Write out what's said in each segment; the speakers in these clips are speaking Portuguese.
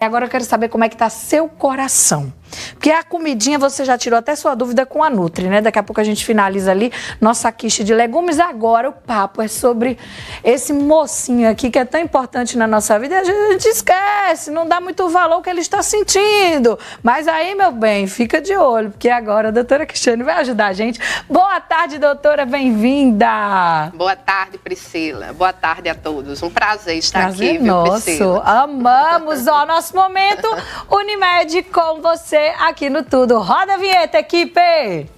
Agora eu quero saber como é que tá seu coração. Porque a comidinha você já tirou até sua dúvida com a Nutri, né? Daqui a pouco a gente finaliza ali nossa quiche de legumes. Agora o papo é sobre esse mocinho aqui que é tão importante na nossa vida. E a gente esquece, não dá muito valor ao que ele está sentindo. Mas aí, meu bem, fica de olho, porque agora a doutora Cristiane vai ajudar a gente. Boa tarde, doutora, bem-vinda. Boa tarde, Priscila. Boa tarde a todos. Um prazer estar aqui, viu, nosso. Priscila? Amamos, ó, nosso momento Unimed com você aqui no Tudo. Roda a vinheta, equipe!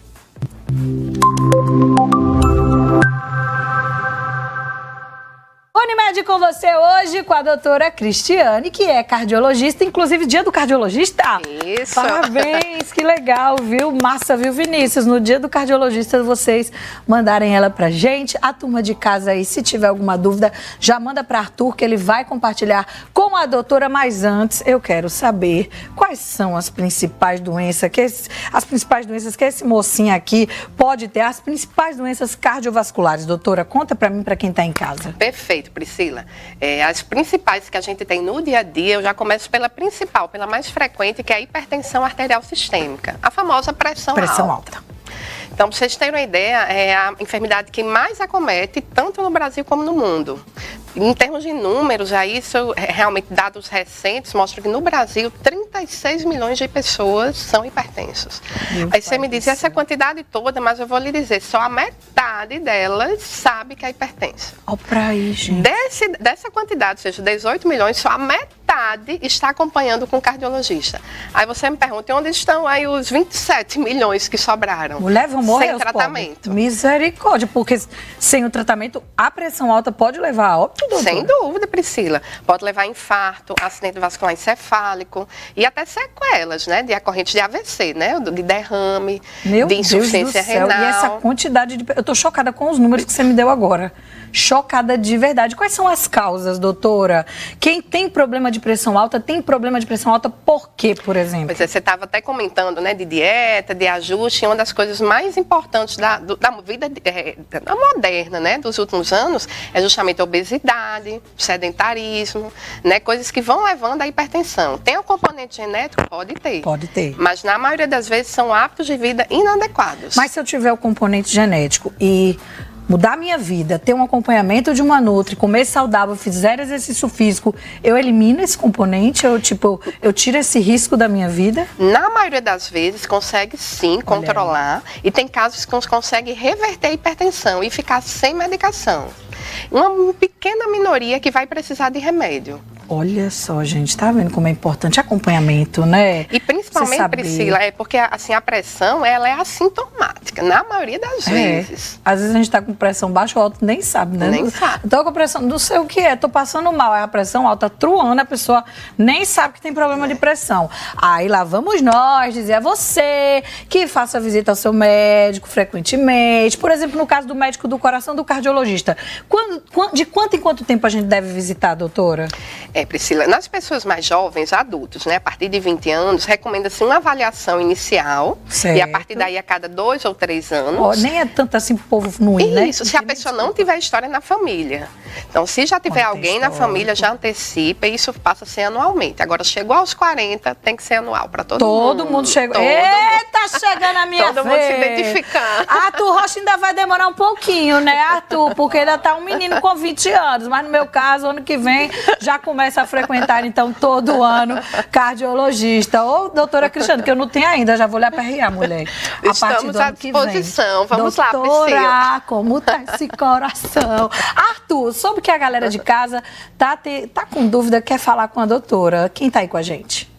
Unimed com você hoje com a doutora Cristiane, que é cardiologista, inclusive dia do cardiologista. Isso. Parabéns, que legal, viu? Massa, viu, Vinícius? No dia do cardiologista, vocês mandarem ela pra gente. A turma de casa aí, se tiver alguma dúvida, já manda pra Arthur, que ele vai compartilhar com a doutora. Mas antes, eu quero saber quais são as principais doenças que esse mocinho aqui pode ter, as principais doenças cardiovasculares. Doutora, conta pra mim, pra quem tá em casa. Perfeito, Priscila. As principais que a gente tem no dia a dia, eu já começo pela principal, pela mais frequente, que é a hipertensão arterial sistêmica, a famosa pressão alta. Então, para vocês terem uma ideia, é a enfermidade que mais acomete, tanto no Brasil como no mundo. Em termos de números, isso realmente, dados recentes, mostram que no Brasil, 36 milhões de pessoas são hipertensas. Aí você me diz, essa quantidade toda, mas eu vou lhe dizer, só a metade delas sabe que é hipertensa. Olha pra aí, gente. Dessa quantidade, ou seja, 18 milhões, só a metade está acompanhando com o cardiologista. Aí você me pergunta, onde estão aí os 27 milhões que sobraram? Mulher, vão morrer sem tratamento. Pobres. Misericórdia, porque sem o tratamento, a pressão alta pode levar a óbito, doutor? Sem dúvida, Priscila. Pode levar a infarto, acidente vascular encefálico e até sequelas, né? De corrente de AVC, né? De derrame, de insuficiência renal. E essa quantidade de... Eu tô chocada com os números que você me deu agora. Chocada de verdade. Quais são as causas, doutora? Quem tem problema de pressão alta, tem problema de pressão alta por quê, por exemplo? Pois é, você estava até comentando, né, de dieta, de ajuste, e uma das coisas mais importantes da vida da moderna, né, dos últimos anos, é justamente a obesidade, sedentarismo, né, coisas que vão levando à hipertensão. Tem um componente genético? Pode ter. Pode ter. Mas na maioria das vezes são hábitos de vida inadequados. Mas se eu tiver o componente genético e mudar minha vida, ter um acompanhamento de uma Nutri, comer saudável, fizer exercício físico, eu elimino esse componente? Eu tiro esse risco da minha vida? Na maioria das vezes, consegue sim controlar. E tem casos que consegue reverter a hipertensão e ficar sem medicação. Uma pequena minoria que vai precisar de remédio. Olha só, gente, tá vendo como é importante acompanhamento, né? E principalmente, Priscila, porque assim, a pressão, ela é assintomática, na maioria das vezes. Às vezes a gente tá com pressão baixa ou alta, nem sabe, né? Nem sabe. Tô com pressão, não sei o que é, tô passando mal, é a pressão alta truando, a pessoa nem sabe que tem problema de pressão. Aí lá vamos nós dizer a você que faça visita ao seu médico frequentemente, por exemplo, no caso do médico do coração, do cardiologista. De quanto em quanto tempo a gente deve visitar, doutora? Priscila, nas pessoas mais jovens, adultos, né, a partir de 20 anos, recomenda-se uma avaliação inicial. Certo. E a partir daí a cada 2 ou 3 anos. Nem é tanto assim pro povo fluir, né? Isso, se a pessoa não tiver história na família. Então, se já tiver alguém na família, já antecipa e isso passa a ser anualmente. Agora, chegou aos 40, tem que ser anual para todo mundo. Todo mundo chegou. Eita, chegando a minha todo vez. Todo mundo se identificando. Arthur Rocha ainda vai demorar um pouquinho, né, Arthur? Porque ainda tá um menino com 20 anos. Mas no meu caso, ano que vem, já começa a frequentar, então, todo ano, cardiologista. Ô, doutora Cristiane, que eu não tenho ainda, já vou lhe aperrear, mulher. Estamos à disposição. Vamos lá, Priscila. Doutora, como tá esse coração? Arthur, soube que a galera de casa tá com dúvida, quer falar com a doutora. Quem tá aí com a gente?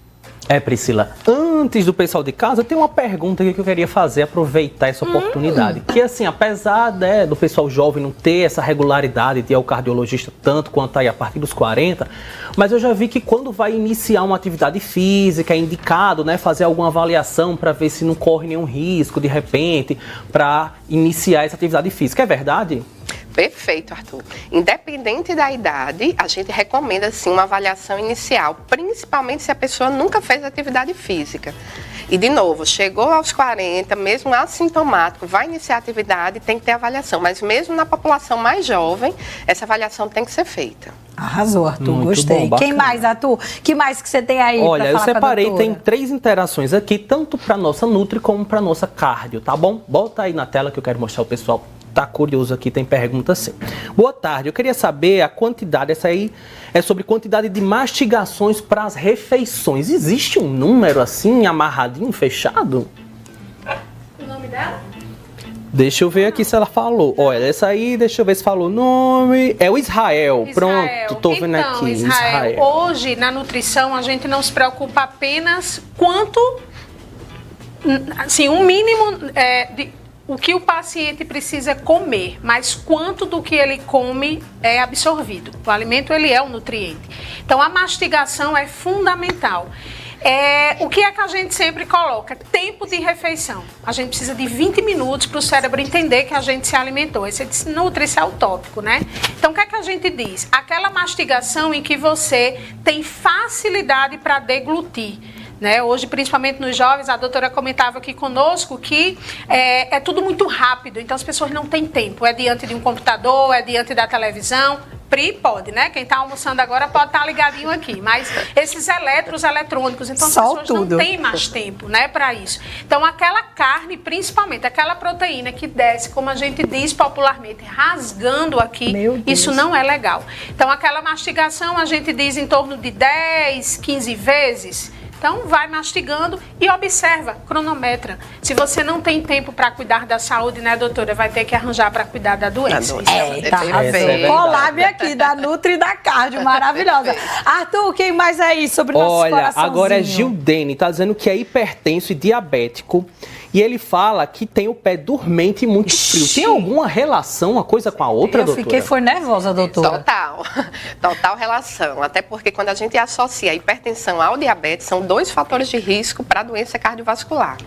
Priscila, antes do pessoal de casa, tem uma pergunta que eu queria fazer, aproveitar essa oportunidade. Que assim, apesar do pessoal jovem não ter essa regularidade de ir ao cardiologista tanto quanto aí a partir dos 40, mas eu já vi que quando vai iniciar uma atividade física, é indicado, né, fazer alguma avaliação para ver se não corre nenhum risco, de repente, para iniciar essa atividade física. É verdade? Perfeito, Arthur. Independente da idade, a gente recomenda, sim, uma avaliação inicial, principalmente se a pessoa nunca fez atividade física. E, de novo, chegou aos 40, mesmo assintomático, vai iniciar a atividade, tem que ter avaliação. Mas mesmo na população mais jovem, essa avaliação tem que ser feita. Arrasou, Arthur, Muito gostei. bom, Quem mais, Arthur? Que mais que você tem aí? Olha, pra eu falar separei, com a tem doutora? 3 interações aqui, tanto para nossa Nutri como para nossa Cardio, tá bom? Bota aí na tela que eu quero mostrar o pessoal. Tá curioso aqui, tem pergunta sim. Boa tarde, eu queria saber a quantidade, essa aí é sobre quantidade de mastigações para as refeições. Existe um número assim, amarradinho, fechado? O nome dela? Deixa eu ver aqui se ela falou. Olha, essa aí, deixa eu ver se falou o nome. É o Israel. Pronto, tô vendo então, aqui. Israel, hoje na nutrição a gente não se preocupa apenas quanto, assim, um mínimo de o que o paciente precisa comer, mas quanto do que ele come é absorvido. O alimento, ele é um nutriente. Então, a mastigação é fundamental. O que é que a gente sempre coloca? Tempo de refeição. A gente precisa de 20 minutos para o cérebro entender que a gente se alimentou. Esse é utópico, né? Então, o que é que a gente diz? Aquela mastigação em que você tem facilidade para deglutir. Né? Hoje, principalmente nos jovens, a doutora comentava aqui conosco que é tudo muito rápido, então as pessoas não têm tempo. É diante de um computador, é diante da televisão. Pri pode, né? Quem está almoçando agora pode estar ligadinho aqui. Mas esses eletrônicos, então as pessoas não têm mais tempo, né, para isso. Então, aquela carne, principalmente, aquela proteína que desce, como a gente diz popularmente, rasgando aqui, isso não é legal. Então, aquela mastigação, a gente diz em torno de 10, 15 vezes. Então, vai mastigando e observa, cronometra. Se você não tem tempo para cuidar da saúde, né, doutora, vai ter que arranjar para cuidar da doença. Tá arrasou. Collab aqui, da Nutri e da Cardio, maravilhosa. Arthur, quem mais aí sobre o nosso coraçãozinho? Olha, agora é Gildene, tá dizendo que é hipertenso e diabético. E ele fala que tem o pé dormente e muito frio. Tem alguma relação uma coisa com a outra, doutora? Eu fiquei, foi nervosa, doutora. Total relação. Até porque quando a gente associa a hipertensão ao diabetes, são 2 fatores de risco para a doença cardiovascular.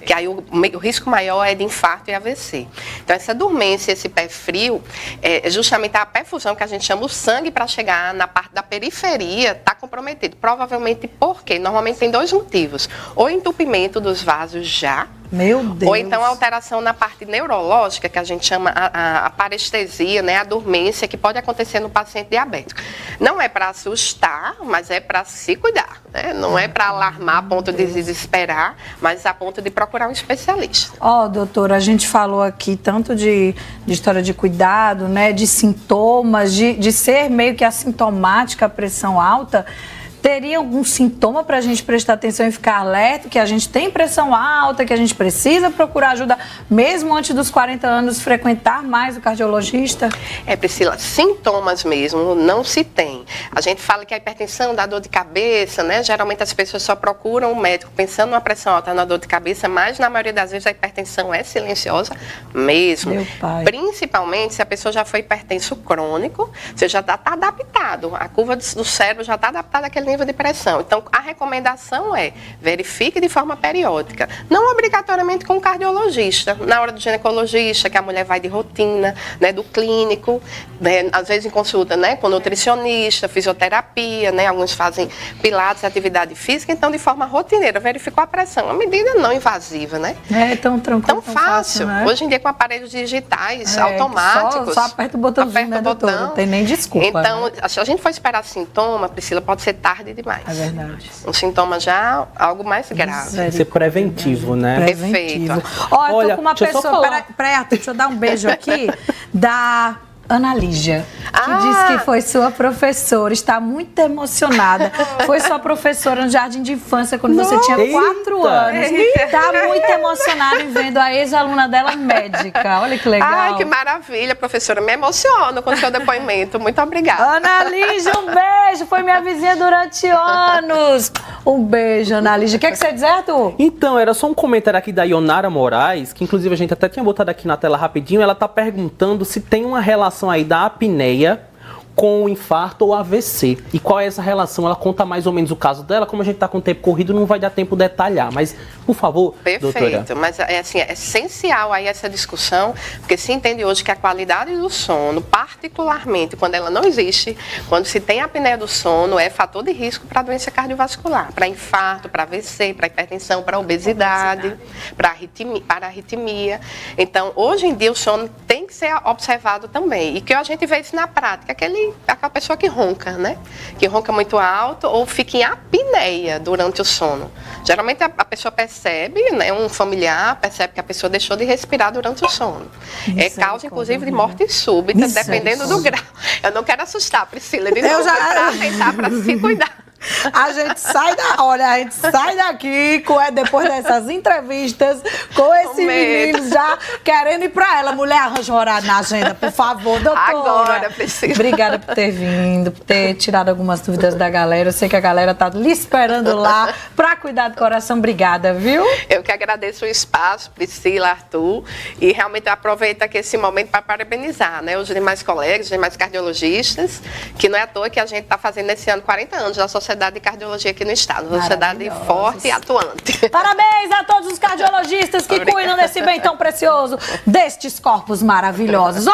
Que aí o risco maior é de infarto e AVC. Então, essa dormência, esse pé frio, é justamente a perfusão que a gente chama o sangue para chegar na parte da periferia, está comprometido. Provavelmente porque normalmente tem 2 motivos. Ou entupimento dos vasos já, meu Deus. Ou então alteração na parte neurológica, que a gente chama a parestesia, né, a dormência, que pode acontecer no paciente diabético. Não é para assustar, mas é para se cuidar, né? Não é para alarmar a ponto de desesperar, mas a ponto de procurar um especialista. Doutora, a gente falou aqui tanto de história de cuidado, né, de sintomas, de ser meio que assintomática a pressão alta. Teria algum sintoma para a gente prestar atenção e ficar alerta, que a gente tem pressão alta, que a gente precisa procurar ajuda, mesmo antes dos 40 anos, frequentar mais o cardiologista? Priscila, sintomas mesmo não se tem. A gente fala que a hipertensão dá dor de cabeça, né? Geralmente as pessoas só procuram um médico pensando numa pressão alta, na dor de cabeça, mas na maioria das vezes a hipertensão é silenciosa mesmo. Meu pai. Principalmente se a pessoa já foi hipertenso crônico, você já está adaptado, a curva do cérebro já está adaptada àquele nível de pressão. Então, a recomendação é verifique de forma periódica, não obrigatoriamente com o cardiologista, na hora do ginecologista, que a mulher vai de rotina, né, do clínico, né, às vezes em consulta, né, com nutricionista, fisioterapia, né, alguns fazem pilates, atividade física, então de forma rotineira, verificou a pressão, uma medida não invasiva, né? É tão tranquilo, tão fácil, né? Hoje em dia com aparelhos digitais, automáticos. Só aperta o botãozinho, né, doutora? Não tem nem desculpa. Então, né? se a gente for esperar sintoma, Priscila, pode ser tarde demais. É verdade. Um sintoma já, algo mais grave. Tem que ser preventivo, né? Perfeito. Olha, eu tô com uma pessoa, peraí, Arthur, deixa eu dar um beijo aqui, da Ana Lígia, que disse que foi sua professora, está muito emocionada. Foi sua professora no jardim de infância quando você tinha 4 anos. Está muito emocionada em vendo a ex-aluna dela médica. Olha que legal. Ai, que maravilha, professora. Me emociono com o seu depoimento. Muito obrigada. Ana Lígia, um beijo. Foi minha vizinha durante anos. Um beijo, Ana Lígia. O que você diz, Arthur? Então, era só um comentário aqui da Ionara Moraes, que inclusive a gente até tinha botado aqui na tela rapidinho. Ela está perguntando se tem uma relação aí da apneia com infarto ou AVC. E qual é essa relação? Ela conta mais ou menos o caso dela. Como a gente está com o tempo corrido, não vai dar tempo de detalhar. Mas, por favor, doutora. Perfeito. Mas é essencial aí essa discussão, porque se entende hoje que a qualidade do sono, particularmente quando ela não existe, quando se tem apneia do sono, é fator de risco para doença cardiovascular, para infarto, para AVC, para hipertensão, para obesidade, para arritmia. Então, hoje em dia, o sono tem que ser observado também. E que a gente vê isso na prática, aquela pessoa que ronca, né? Que ronca muito alto ou fica em apneia durante o sono. Geralmente a pessoa percebe, né? Um familiar percebe que a pessoa deixou de respirar durante o sono. É causa, inclusive, de morte súbita, dependendo do grau. Eu não quero assustar, Priscila, de novo, para se cuidar. A gente sai daqui depois dessas entrevistas com esses meninos já querendo ir pra ela. Mulher, arranja um horário na agenda, por favor, doutora. Agora, Priscila. Obrigada por ter vindo, por ter tirado algumas dúvidas da galera. Eu sei que a galera tá lhe esperando lá pra cuidar do coração. Obrigada, viu? Eu que agradeço o espaço, Priscila, Arthur, e realmente aproveito aqui esse momento para parabenizar, né, os demais colegas, os demais cardiologistas, que não é à toa que a gente está fazendo esse ano 40 anos da Sociedade de Cardiologia aqui no estado. Uma sociedade forte e atuante. Parabéns a todos os cardiologistas que cuidam desse bem tão precioso, destes corpos maravilhosos. Ó,